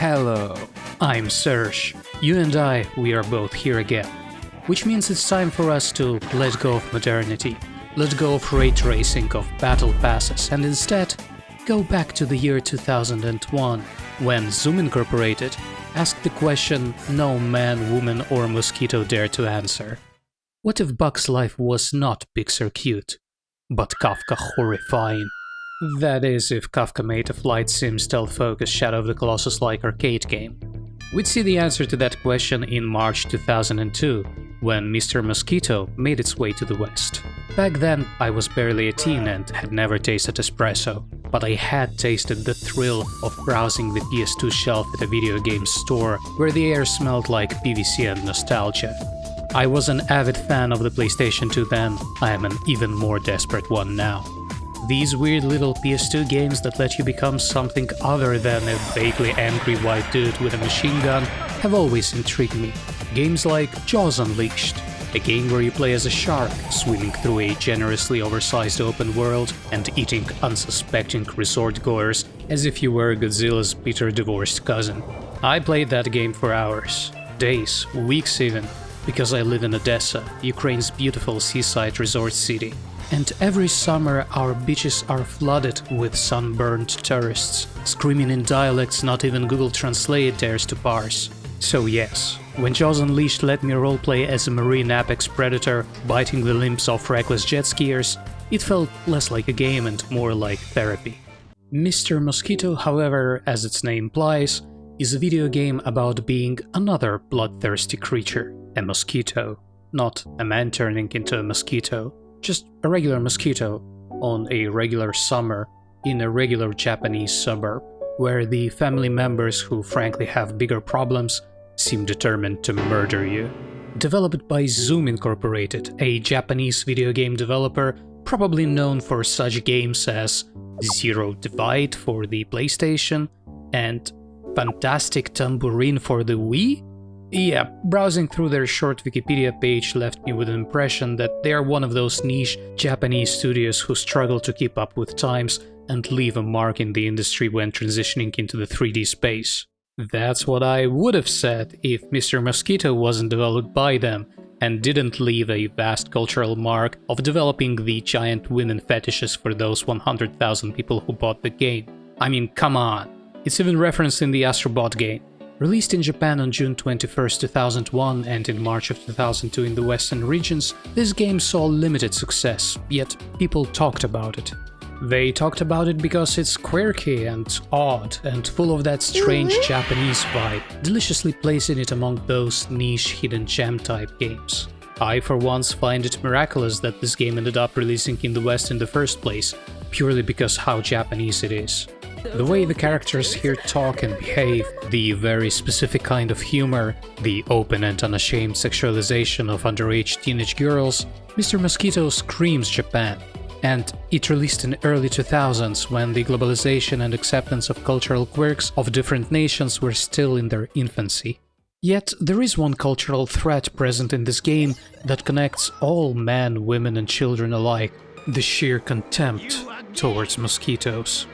Hello, I'm Serge. You and we are both here again. Which means it's time for us to let go of modernity, let go of ray tracing of battle passes, and instead go back to the year 2001, when Zoom Incorporated asked the question no man, woman or mosquito dared to answer. What if Buck's life was not Pixar cute, but Kafka horrifying? That is, if Kafka made a flight sim stealth-focused Shadow of the Colossus-like arcade game. We'd see the answer to that question in March 2002, when Mister Mosquito made its way to the West. Back then, I was barely a teen and had never tasted espresso, but I had tasted the thrill of browsing the PS2 shelf at a video game store where the air smelled like PVC and nostalgia. I was an avid fan of the PlayStation 2 then, I am an even more desperate one now. These weird little PS2 games that let you become something other than a vaguely angry white dude with a machine gun have always intrigued me. Games like Jaws Unleashed, a game where you play as a shark, swimming through a generously oversized open world and eating unsuspecting resort goers as if you were Godzilla's bitter divorced cousin. I played that game for hours, days, weeks even, because I live in Odessa, Ukraine's beautiful seaside resort city. And every summer our beaches are flooded with sunburned tourists, screaming in dialects not even Google Translate dares to parse. So yes, when Jaws Unleashed let me roleplay as a marine apex predator biting the limbs of reckless jet skiers, it felt less like a game and more like therapy. Mister Mosquito, however, as its name implies, is a video game about being another bloodthirsty creature, a mosquito, not a man turning into a mosquito. Just a regular mosquito on a regular summer in a regular Japanese suburb, where the family members who frankly have bigger problems seem determined to murder you. Developed by Zoom Incorporated, a Japanese video game developer probably known for such games as Zero Divide for the PlayStation and Fantastic Tambourine for the Wii? Yeah, browsing through their short Wikipedia page left me with an impression that they are one of those niche Japanese studios who struggle to keep up with times and leave a mark in the industry when transitioning into the 3D space. That's what I would have said if Mister Mosquito wasn't developed by them and didn't leave a vast cultural mark of developing the giant women fetishes for those 100,000 people who bought the game. I mean, come on. It's even referenced in the Astro Bot game. Released in Japan on June 21, 2001 and in March of 2002 in the Western regions, this game saw limited success, yet people talked about it. They talked about it because it's quirky and odd and full of that strange Japanese vibe, deliciously placing it among those niche hidden gem type games. I for once find it miraculous that this game ended up releasing in the West in the first place, purely because how Japanese it is. The way the characters here talk and behave, the very specific kind of humor, the open and unashamed sexualization of underage teenage girls, Mister Mosquito screams Japan. And it released in early 2000s when the globalization and acceptance of cultural quirks of different nations were still in their infancy. Yet there is one cultural thread present in this game that connects all men, women and children alike: the sheer contempt towards mosquitoes.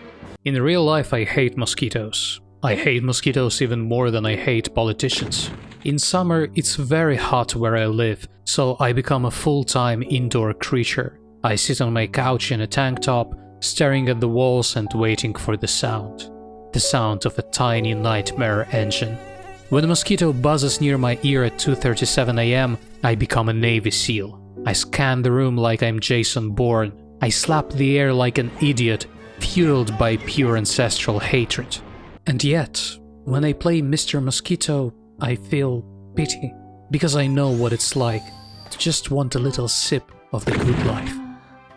In real life, I hate mosquitoes. I hate mosquitoes even more than I hate politicians. In summer, it's very hot where I live, so I become a full-time indoor creature. I sit on my couch in a tank top, staring at the walls and waiting for the sound. The sound of a tiny nightmare engine. When a mosquito buzzes near my ear at 2:37 AM, I become a Navy SEAL. I scan the room like I'm Jason Bourne. I slap the air like an idiot, fueled by pure ancestral hatred. And yet, when I play Mister Mosquito, I feel pity, because I know what it's like to just want a little sip of the good life.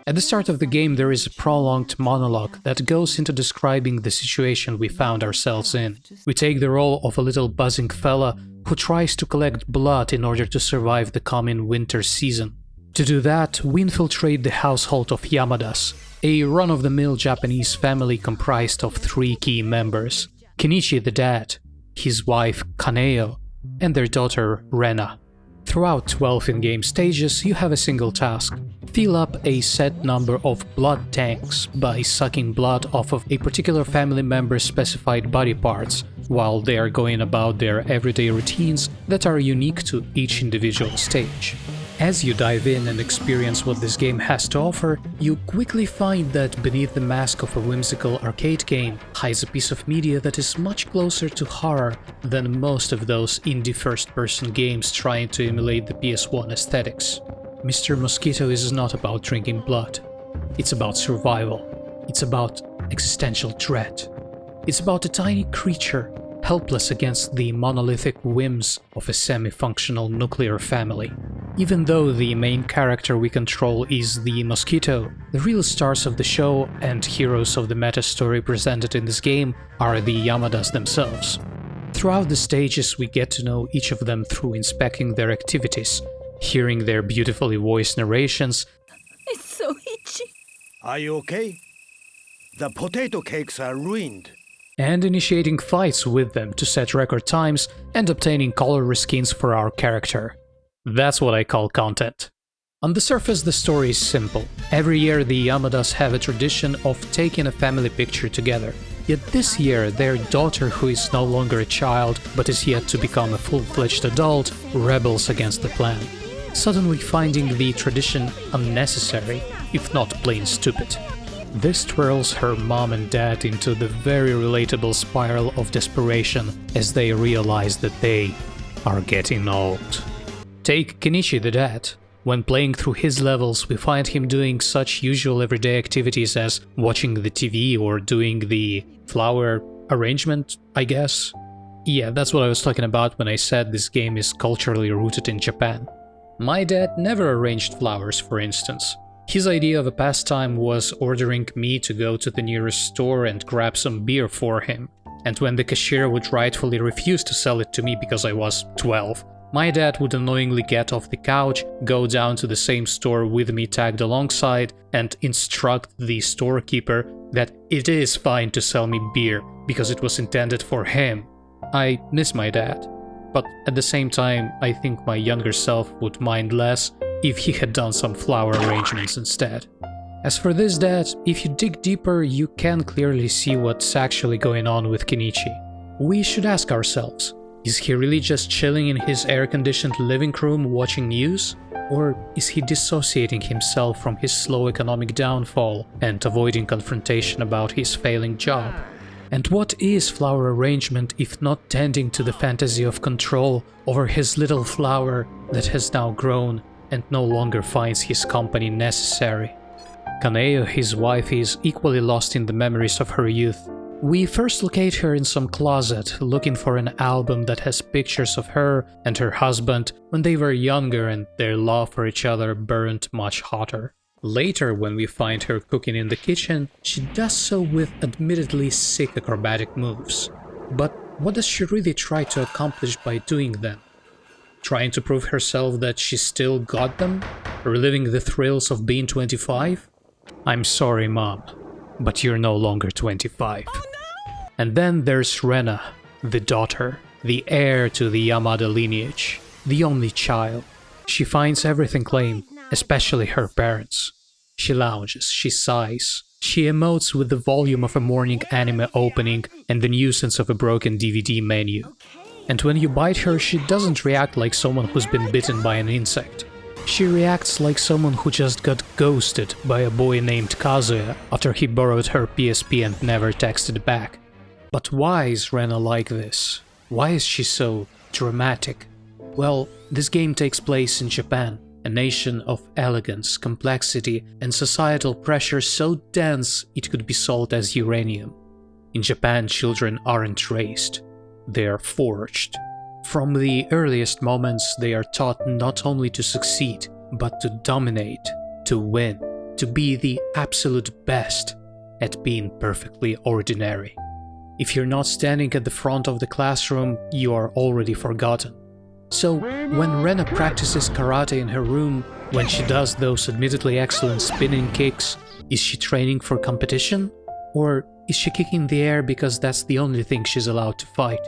At the start of the game, there is a prolonged monologue that goes into describing the situation we found ourselves in. We take the role of a little buzzing fella who tries to collect blood in order to survive the coming winter season. To do that, we infiltrate the household of Yamadas, a run-of-the-mill Japanese family comprised of 3 key members: Kenichi the dad, his wife Kaneo, and their daughter Rena. Throughout 12 in-game stages, you have a single task: fill up a set number of blood tanks by sucking blood off of a particular family member's specified body parts, while they are going about their everyday routines that are unique to each individual stage. As you dive in and experience what this game has to offer, you quickly find that beneath the mask of a whimsical arcade game hides a piece of media that is much closer to horror than most of those indie first-person games trying to emulate the PS1 aesthetics. Mister Mosquito is not about drinking blood. It's about survival. It's about existential dread. It's about a tiny creature helpless against the monolithic whims of a semi-functional nuclear family. Even though the main character we control is the Mosquito, the real stars of the show and heroes of the meta-story presented in this game are the Yamadas themselves. Throughout the stages we get to know each of them through inspecting their activities, hearing their beautifully voiced narrations. It's so itchy. Are you okay? The potato cakes are ruined. And initiating fights with them to set record times and obtaining color reskins for our character. That's what I call content. On the surface, the story is simple. Every year the Yamadas have a tradition of taking a family picture together. Yet this year, their daughter, who is no longer a child but is yet to become a full-fledged adult, rebels against the plan, suddenly finding the tradition unnecessary, if not plain stupid. This twirls her mom and dad into the very relatable spiral of desperation as they realize that they are getting old. Take Kenichi the dad. When playing through his levels, we find him doing such usual everyday activities as watching the TV or doing the flower arrangement, I guess. Yeah, that's what I was talking about when I said this game is culturally rooted in Japan. My dad never arranged flowers, for instance. His idea of a pastime was ordering me to go to the nearest store and grab some beer for him. And when the cashier would rightfully refuse to sell it to me because I was 12, my dad would annoyingly get off the couch, go down to the same store with me tagged alongside, and instruct the storekeeper that it is fine to sell me beer because it was intended for him. I miss my dad, but at the same time I think my younger self would mind less if he had done some flower arrangements instead. As for this dad, if you dig deeper you can clearly see what's actually going on with Kenichi. We should ask ourselves, is he really just chilling in his air-conditioned living room watching news? Or is he dissociating himself from his slow economic downfall and avoiding confrontation about his failing job? And what is flower arrangement if not tending to the fantasy of control over his little flower that has now grown and no longer finds his company necessary? Kaneo, his wife, is equally lost in the memories of her youth. We first locate her in some closet, looking for an album that has pictures of her and her husband when they were younger and their love for each other burned much hotter. Later, when we find her cooking in the kitchen, she does so with admittedly sick acrobatic moves. But what does she really try to accomplish by doing them? Trying to prove herself that she still got them? Reliving the thrills of being 25? I'm sorry, Mom, but you're no longer 25. Oh, no! And then there's Rena, the daughter, the heir to the Yamada lineage, the only child. She finds everything lame, especially her parents. She lounges, she sighs, she emotes with the volume of a morning anime opening and the nuisance of a broken DVD menu. And when you bite her, she doesn't react like someone who's been bitten by an insect. She reacts like someone who just got ghosted by a boy named Kazuya after he borrowed her PSP and never texted back. But why is Rena like this? Why is she so dramatic? Well, this game takes place in Japan, a nation of elegance, complexity, and societal pressure so dense it could be sold as uranium. In Japan, children aren't raised, they are forged. From the earliest moments, they are taught not only to succeed, but to dominate, to win, to be the absolute best at being perfectly ordinary. If you're not standing at the front of the classroom, you are already forgotten. So, when Rena practices karate in her room, when she does those admittedly excellent spinning kicks, is she training for competition? Or is she kicking the air because that's the only thing she's allowed to fight?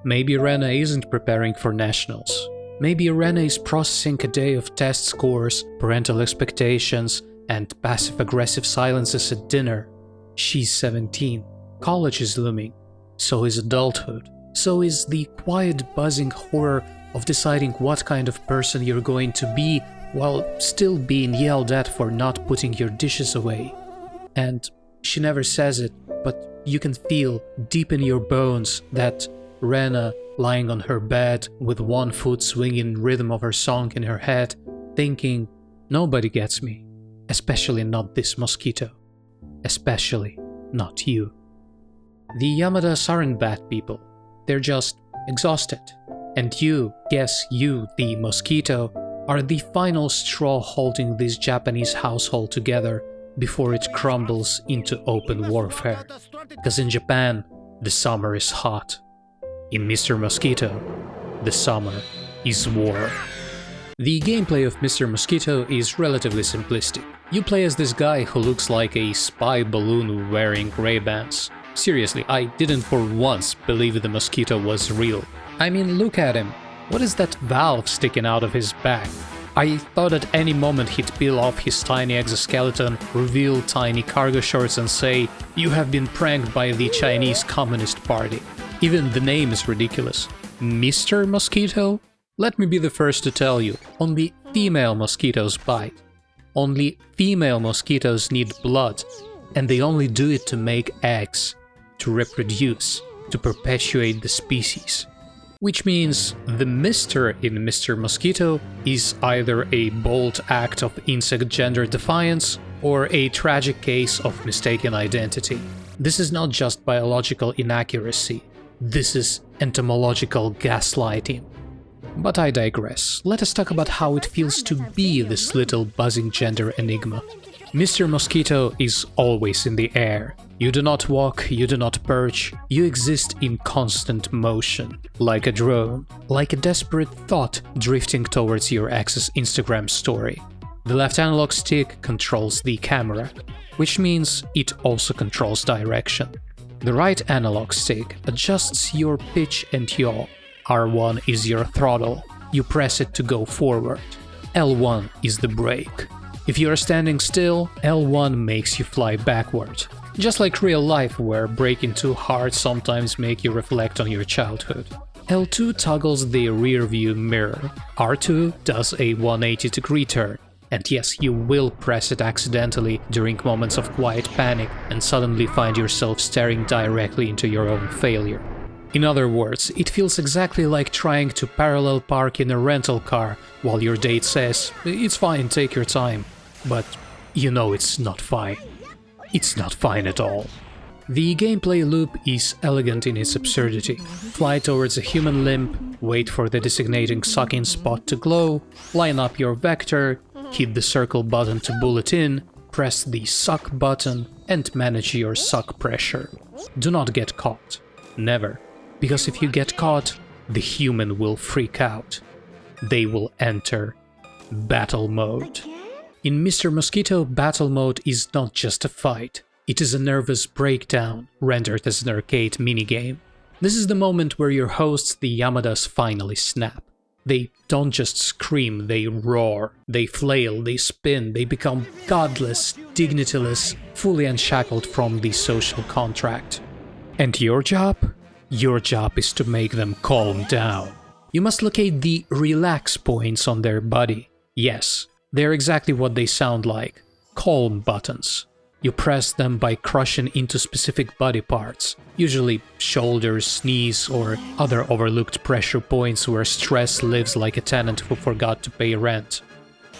Maybe Rena isn't preparing for nationals. Maybe Rena is processing a day of test scores, parental expectations, and passive-aggressive silences at dinner. She's 17. College is looming. So is adulthood. so is the quiet buzzing horror of deciding what kind of person you're going to be while still being yelled at for not putting your dishes away. And she never says it, but you can feel deep in your bones that Rena, lying on her bed with one foot swinging in rhythm of her song in her head, thinking, nobody gets me, especially not this mosquito, especially not you. The Yamadas aren't bad people, they're just exhausted. And you, yes you, the mosquito, are the final straw holding this Japanese household together before it crumbles into open warfare. Because in Japan, the summer is hot. In Mister Mosquito, the summer is war. The gameplay of Mister Mosquito is relatively simplistic. You play as this guy who looks like a spy balloon wearing Ray-Bans. Seriously, I didn't for once believe the mosquito was real. I mean, look at him. What is that valve sticking out of his back? I thought at any moment he'd peel off his tiny exoskeleton, reveal tiny cargo shorts and say, "You have been pranked by the Chinese Communist Party." Even the name is ridiculous. Mister Mosquito? Let me be the first to tell you, only female mosquitoes bite. Only female mosquitoes need blood, and they only do it to make eggs, to reproduce, to perpetuate the species. Which means the Mister in Mister Mosquito is either a bold act of insect gender defiance or a tragic case of mistaken identity. This is not just biological inaccuracy, this is entomological gaslighting. But I digress. Let us talk about how it feels to be this little buzzing gender enigma. Mister Mosquito is always in the air. You do not walk, you do not perch, you exist in constant motion, like a drone, like a desperate thought drifting towards your ex's Instagram story. The left analog stick controls the camera, which means it also controls direction. The right analog stick adjusts your pitch and yaw. R1 is your throttle, you press it to go forward. L1 is the brake. If you are standing still, L1 makes you fly backward. Just like real life, where braking too hard sometimes make you reflect on your childhood. L2 toggles the rear view mirror. R2 does a 180-degree turn. And yes, you will press it accidentally during moments of quiet panic and suddenly find yourself staring directly into your own failure. In other words, it feels exactly like trying to parallel park in a rental car while your date says, "It's fine, take your time." But you know it's not fine. It's not fine at all. The gameplay loop is elegant in its absurdity. Fly towards a human limb, wait for the designating sucking spot to glow, line up your vector, hit the circle button to bullet in, press the suck button, and manage your suck pressure. Do not get caught. Never. Because if you get caught, the human will freak out. They will enter battle mode. In Mister Mosquito, battle mode is not just a fight. It is a nervous breakdown, rendered as an arcade minigame. This is the moment where your hosts, the Yamadas, finally snap. They don't just scream, they roar, they flail, they spin, they become godless, dignityless, fully unshackled from the social contract. And your job? Your job is to make them calm down. You must locate the relax points on their body. Yes, they're exactly what they sound like. Calm buttons. You press them by crushing into specific body parts, usually shoulders, knees, or other overlooked pressure points where stress lives like a tenant who forgot to pay rent.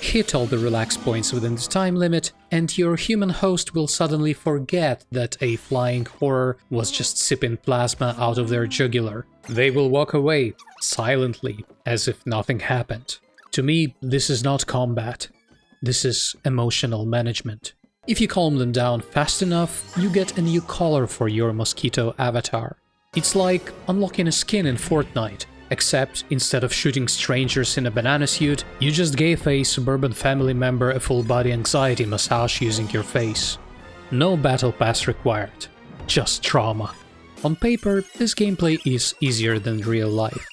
Hit all the relax points within the time limit, and your human host will suddenly forget that a flying horror was just sipping plasma out of their jugular. They will walk away, silently, as if nothing happened. To me, this is not combat. This is emotional management. If you calm them down fast enough, you get a new color for your mosquito avatar. It's like unlocking a skin in Fortnite, except instead of shooting strangers in a banana suit, you just gave a suburban family member a full-body anxiety massage using your face. No battle pass required, just trauma. On paper, this gameplay is easier than real life.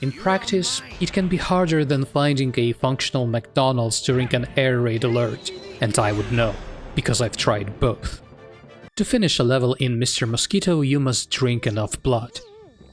In practice, it can be harder than finding a functional McDonald's during an air raid alert, and I would know, because I've tried both. To finish a level in Mister Mosquito, you must drink enough blood.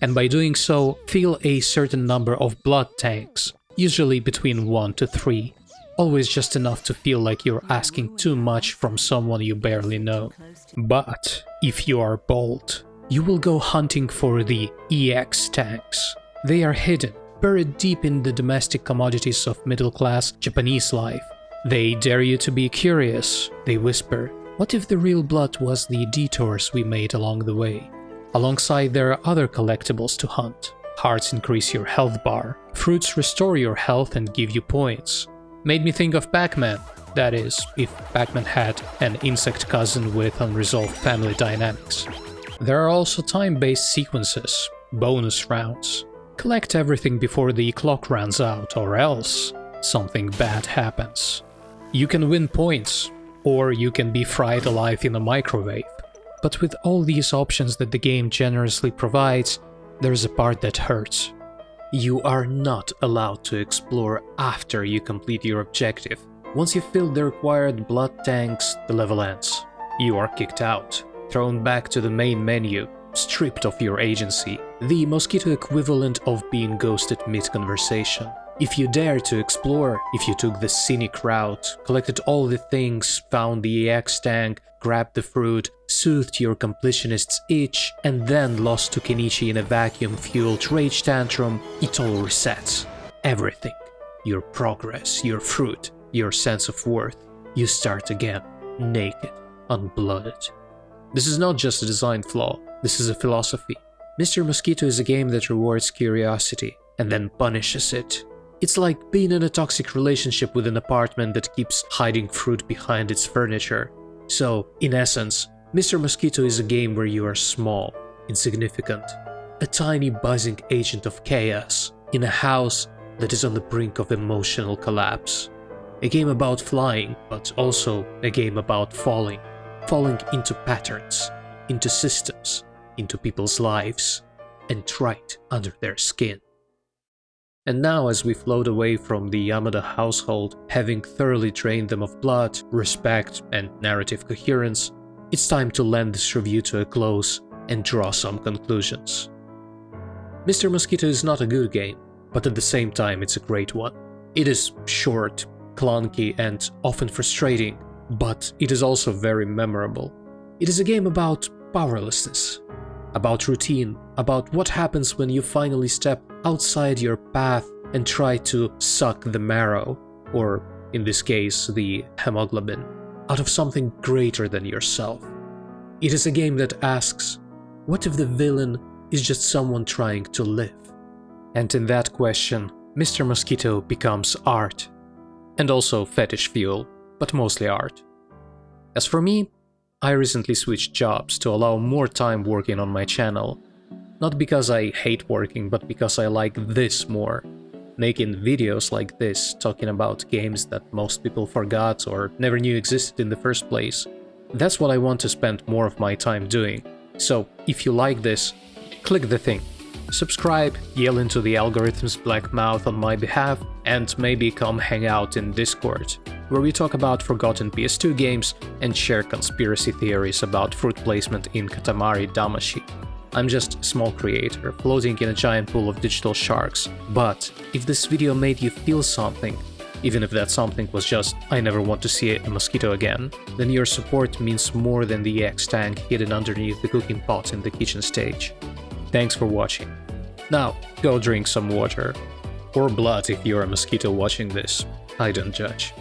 and by doing so, fill a certain number of blood tanks, usually between 1 to 3. Always just enough to feel like you're asking too much from someone you barely know. But if you are bold, you will go hunting for the EX tanks. They are hidden, buried deep in the domestic commodities of middle-class Japanese life. They dare you to be curious. They whisper, what if the real blood was the detours we made along the way? Alongside, there are other collectibles to hunt. Hearts increase your health bar. Fruits restore your health and give you points. Made me think of Pac-Man. That is, if Pac-Man had an insect cousin with unresolved family dynamics. There are also time-based sequences, bonus rounds. Collect everything before the clock runs out, or else something bad happens. You can win points, or you can be fried alive in a microwave. But with all these options that the game generously provides, there's a part that hurts. You are not allowed to explore after you complete your objective. Once you've filled the required blood tanks, the level ends. You are kicked out, thrown back to the main menu, stripped of your agency, the Mosquito equivalent of being ghosted mid-conversation. If you dare to explore, if you took the scenic route, collected all the things, found the EX tank, grabbed the fruit, soothed your completionist's itch, and then lost to Kenichi in a vacuum-fueled rage tantrum, it all resets. Everything. Your progress, your fruit, your sense of worth. You start again, naked, unblooded. This is not just a design flaw, this is a philosophy. Mister Mosquito is a game that rewards curiosity, and then punishes it. It's like being in a toxic relationship with an apartment that keeps hiding fruit behind its furniture. So, in essence, Mister Mosquito is a game where you are small, insignificant, a tiny buzzing agent of chaos in a house that is on the brink of emotional collapse. A game about flying, but also a game about falling into patterns, into systems, into people's lives, and right under their skin. And now, as we float away from the Yamada household, having thoroughly drained them of blood, respect, and narrative coherence, it's time to lend this review to a close and draw some conclusions. Mister Mosquito is not a good game, but at the same time it's a great one. It is short, clunky, and often frustrating, but it is also very memorable. It is a game about powerlessness, about routine, about what happens when you finally step outside your path and try to suck the marrow, or in this case, the hemoglobin, out of something greater than yourself. It is a game that asks, what if the villain is just someone trying to live? And in that question, Mister Mosquito becomes art. And also fetish fuel, but mostly art. As for me, I recently switched jobs to allow more time working on my channel. Not because I hate working, but because I like this more. Making videos like this, talking about games that most people forgot or never knew existed in the first place. That's what I want to spend more of my time doing. So, if you like this, click the thing. Subscribe, yell into the algorithm's black mouth on my behalf, and maybe come hang out in Discord, where we talk about forgotten PS2 games and share conspiracy theories about fruit placement in Katamari Damacy. I'm just a small creator, floating in a giant pool of digital sharks, but if this video made you feel something, even if that something was just, I never want to see a mosquito again, then your support means more than the EX tank hidden underneath the cooking pot in the kitchen stage. Thanks for watching. Now, go drink some water. Or blood if you're a mosquito watching this. I don't judge.